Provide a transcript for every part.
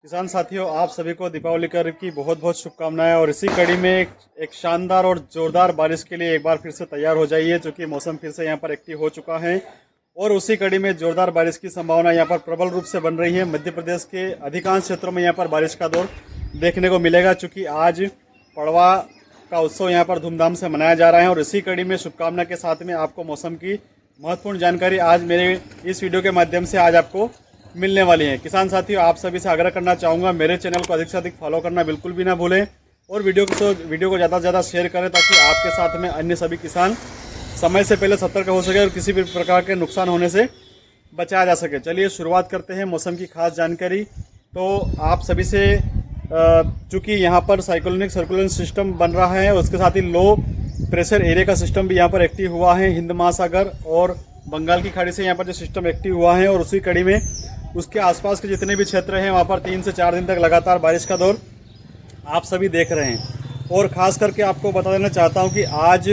किसान साथियों, आप सभी को दीपावली पर्व की बहुत बहुत शुभकामनाएं। और इसी कड़ी में एक शानदार और जोरदार बारिश के लिए एक बार फिर से तैयार हो जाइए, क्योंकि मौसम फिर से यहाँ पर एक्टिव हो चुका है। और उसी कड़ी में जोरदार बारिश की संभावना यहाँ पर प्रबल रूप से बन रही है। मध्य प्रदेश के अधिकांश क्षेत्रों में यहाँ पर बारिश का दौर देखने को मिलेगा, चूँकि आज पड़वा का उत्सव यहाँ पर धूमधाम से मनाया जा रहा है। और इसी कड़ी में शुभकामना के साथ में आपको मौसम की महत्वपूर्ण जानकारी आज मेरे इस वीडियो के माध्यम से आज आपको मिलने वाली है। किसान साथियों, आप सभी से आग्रह करना चाहूँगा, मेरे चैनल को अधिक से अधिक फॉलो करना बिल्कुल भी ना भूलें और वीडियो को ज़्यादा से ज़्यादा शेयर करें, ताकि आपके साथ में अन्य सभी किसान समय से पहले सतर्क हो सके और किसी भी प्रकार के नुकसान होने से बचाया जा सके। चलिए शुरुआत करते हैं मौसम की खास जानकारी। तो आप सभी से चूँकि यहाँ पर साइक्लोनिक सर्कुलेशन सिस्टम बन रहा है, उसके साथ ही लो प्रेशर एरिया का सिस्टम भी यहाँ पर एक्टिव हुआ है। हिंद महासागर और बंगाल की खाड़ी से यहाँ पर जो सिस्टम एक्टिव हुआ है, और उसी कड़ी में उसके आसपास के जितने भी क्षेत्र हैं वहाँ पर 3 से 4 दिन तक लगातार बारिश का दौर आप सभी देख रहे हैं। और ख़ास करके आपको बता देना चाहता हूँ कि आज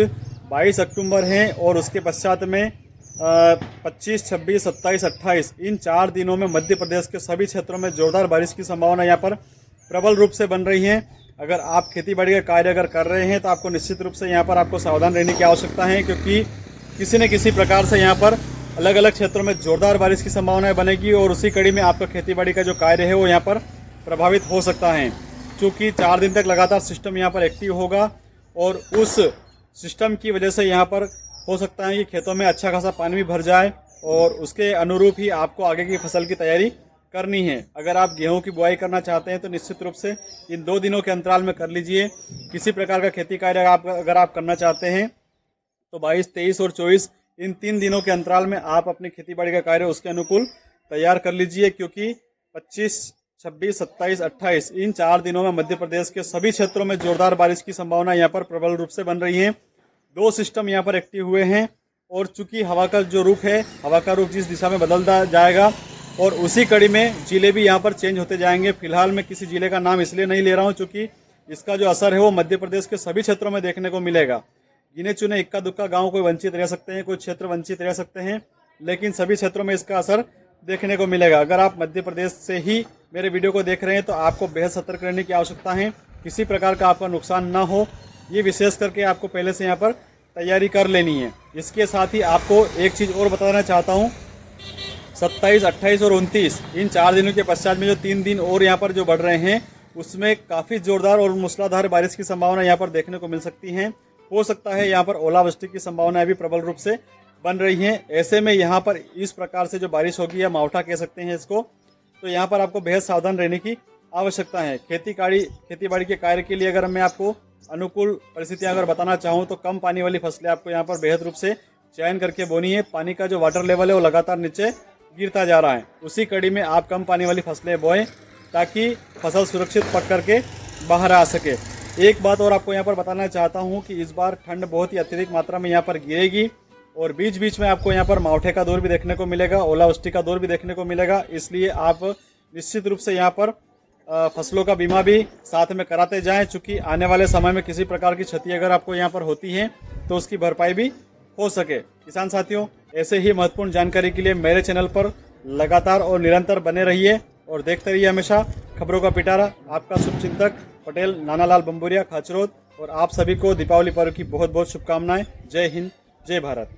22 अक्टूबर है और उसके पश्चात में 25, 26, 27, 28 इन 4 दिनों में मध्य प्रदेश के सभी क्षेत्रों में जोरदार बारिश की संभावना यहाँ पर प्रबल रूप से बन रही है। अगर आप खेती बाड़ी का कार्य अगर कर रहे हैं तो आपको निश्चित रूप से यहाँ पर आपको सावधान रहने की आवश्यकता है, क्योंकि किसी न किसी प्रकार से यहाँ पर अलग अलग क्षेत्रों में जोरदार बारिश की संभावनाएं बनेगी। और उसी कड़ी में आपका खेतीबाड़ी का जो कार्य है वो यहाँ पर प्रभावित हो सकता है, क्योंकि 4 दिन तक लगातार सिस्टम यहाँ पर एक्टिव होगा। और उस सिस्टम की वजह से यहाँ पर हो सकता है कि खेतों में अच्छा खासा पानी भी भर जाए, और उसके अनुरूप ही आपको आगे की फसल की तैयारी करनी है। अगर आप गेहूं की बुआई करना चाहते हैं तो निश्चित रूप से इन 2 दिनों के अंतराल में कर लीजिए। किसी प्रकार का खेती कार्य अगर आप करना चाहते हैं तो 22, 23 और 24 इन 3 दिनों के अंतराल में आप अपनी खेतीबाड़ी का कार्य उसके अनुकूल तैयार कर लीजिए, क्योंकि 25, 26, 27, 28 इन 4 दिनों में मध्य प्रदेश के सभी क्षेत्रों में जोरदार बारिश की संभावना यहाँ पर प्रबल रूप से बन रही है। 2 सिस्टम यहाँ पर एक्टिव हुए हैं, और चूंकि हवा का जो रुख है, हवा का रुख जिस दिशा में बदलता जाएगा, और उसी कड़ी में जिले भी यहाँ पर चेंज होते जाएंगे। फिलहाल मैं किसी जिले का नाम इसलिए नहीं ले रहा हूँ क्योंकि इसका जो असर है वो मध्य प्रदेश के सभी क्षेत्रों में देखने को मिलेगा। गिने चुने इक्का दुक्का गांव कोई वंचित रह सकते हैं, कोई क्षेत्र वंचित रह सकते हैं, लेकिन सभी क्षेत्रों में इसका असर देखने को मिलेगा। अगर आप मध्य प्रदेश से ही मेरे वीडियो को देख रहे हैं तो आपको बेहद सतर्क रहने की आवश्यकता है, किसी प्रकार का आपका नुकसान ना हो, ये विशेष करके आपको पहले से यहाँ पर तैयारी कर लेनी है। इसके साथ ही आपको एक चीज़ और बताना चाहता हूँ, 27, 28 और 29 इन 4 दिनों के पश्चात में जो 3 दिन और यहाँ पर जो बढ़ रहे हैं, उसमें काफ़ी जोरदार और मूसलाधार बारिश की संभावना यहाँ पर देखने को मिल सकती है। हो सकता है यहाँ पर ओलावृष्टि की संभावनाएं भी प्रबल रूप से बन रही हैं। ऐसे में यहाँ पर इस प्रकार से जो बारिश होगी, या मावठा कह सकते हैं इसको, तो यहाँ पर आपको बेहद सावधान रहने की आवश्यकता है। खेती बाड़ी के कार्य के लिए अगर मैं आपको अनुकूल परिस्थितियाँ अगर बताना चाहूँ तो कम पानी वाली फसलें आपको यहाँ पर बेहद रूप से चयन करके बोनी है। पानी का जो वाटर लेवल है वो लगातार नीचे गिरता जा रहा है, उसी कड़ी में आप कम पानी वाली फसलें बोएं ताकि फसल सुरक्षित पक करके बाहर आ सके। एक बात और आपको यहाँ पर बताना चाहता हूँ कि इस बार ठंड बहुत ही अत्यधिक मात्रा में यहाँ पर गिरेगी, और बीच बीच में आपको यहाँ पर मावठे का दौर भी देखने को मिलेगा, ओलावृष्टि का दौर भी देखने को मिलेगा। इसलिए आप निश्चित रूप से यहाँ पर फसलों का बीमा भी साथ में कराते जाएं, चूँकि आने वाले समय में किसी प्रकार की क्षति अगर आपको यहाँ पर होती है तो उसकी भरपाई भी हो सके। किसान साथियों, ऐसे ही महत्वपूर्ण जानकारी के लिए मेरे चैनल पर लगातार और निरंतर बने रहिए और देखते रहिए हमेशा खबरों का पिटारा। आपका शुभचिंतक पटेल नानालाल बम्बुरिया खाचरोद, और आप सभी को दीपावली पर्व की बहुत बहुत शुभकामनाएं। जय हिंद, जय भारत।